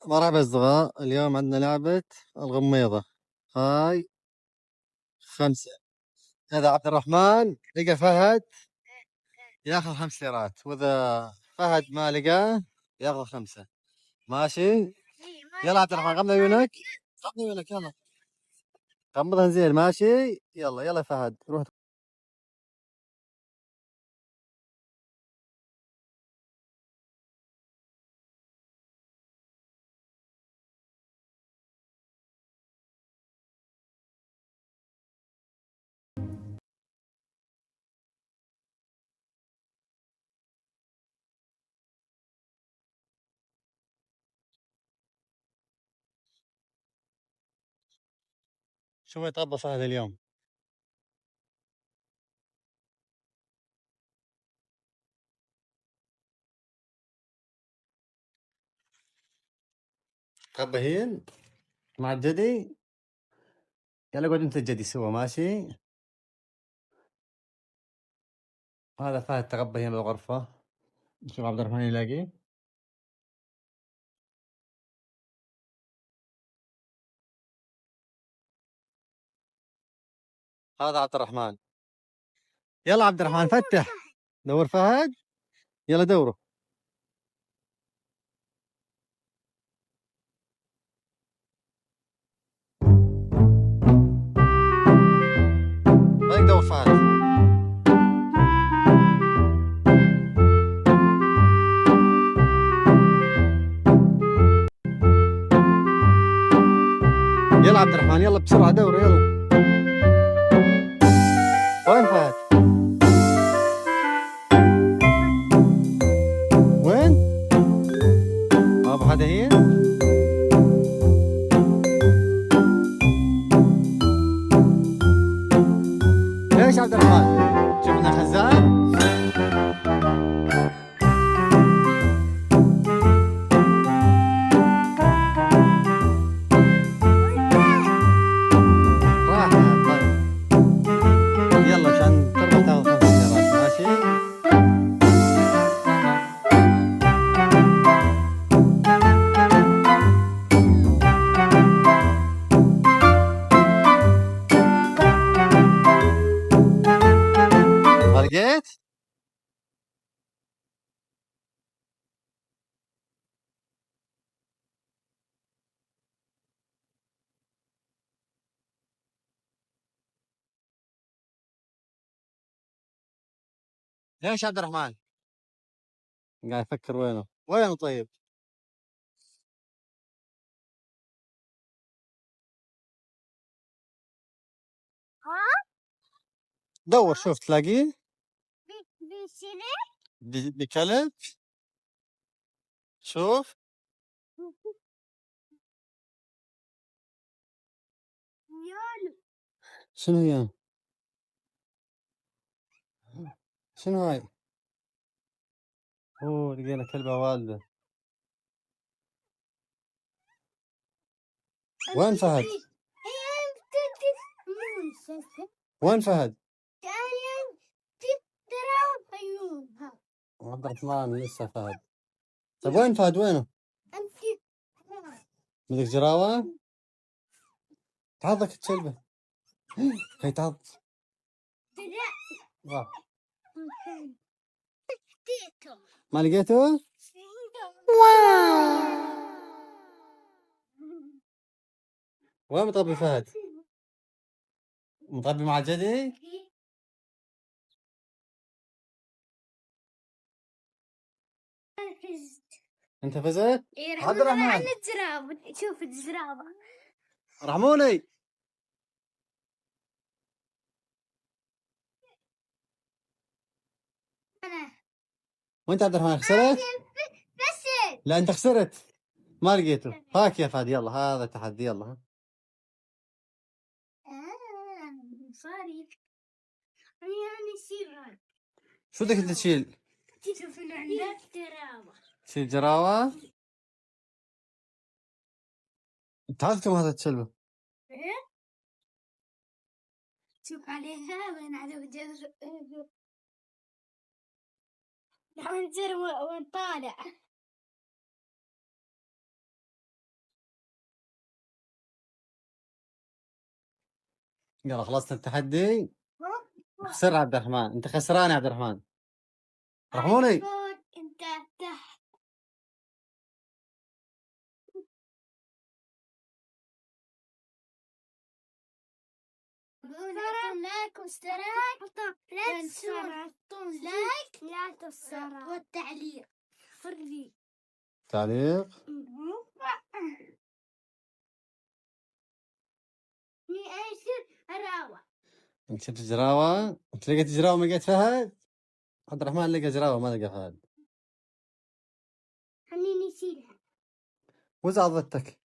مرحبا أصدقاء، اليوم عندنا لعبة الغميضة. هاي 5. إذا عبد الرحمن لقى فهد ياخذ 5 ليرات، وإذا فهد ما لقاه ياخذ 5. ماشي؟ يلا عبد الرحمن غمض عيونك، غمض عيونك يلا، غمضها زين. ماشي؟ يلا يلا فهد روح. شو يطبى فهد اليوم؟ تربهين مع الجدي؟ يلا قعد انت الجدي سوا. ماشي؟ هذا فهد تربى هنا بالغرفة. شوف عبد الرحمن يلاقي. هذا عبد الرحمن. يلا عبد الرحمن فتح، دور فهد، يلا دوره. وين دور فهد؟ يلا عبد الرحمن يلا بسرعة دوره يلا. وين فهد؟ وين؟ ابو حدهين؟ ليش عبد الرحمن؟ شفنا خزان؟ راح طيب. يلا عشان تربح تاخذ 5 سيارات. ماشي؟ ما لقيت؟ ليش عبد الرحمن؟ قاعد يفكر وينه؟ وينه طيب؟ دور شوف تلاقيه؟ بكلب؟ شوف شنو هي؟ شنو هاي؟ اوه لقينا كلبة والدة. وين فهد؟ وين فهد؟ عبد الرحمن لسه فهد. طيب وين فهد وينه؟ بدك جراوة؟ تعضك الكلبة. هي تعض. ما لقيته؟ وين مطبي فهد؟ مطبي مع جدي؟ انت فزت؟ عبد الرحمن شوف الزرافة. رحموني. وانت عبد الرحمن خسرت؟ لا انت خسرت، ما لقيته. هاك يا فهد يلا، هذا تحدي يلا. صاري يعني شو بدك انت تشيل؟ تشيل جراوة؟ تعال كم هذا الكلبة. شوف عليها وين على وجه نحن نصير وين طالع. يلا خلصت التحدي. خسر عبد الرحمن، انت خسران يا عبد الرحمن. رحموني. انت تحت. لايك واشتراك، لا تنسوا والتعليق فري. تعليق. ايش الراوة؟ انت شفت جراوة؟ انت لقيت جراوة ما لقيت فهد؟ عبد الرحمن لقى جراوة ما لقى فهد. خليني اشيلها. وزع ضدتك.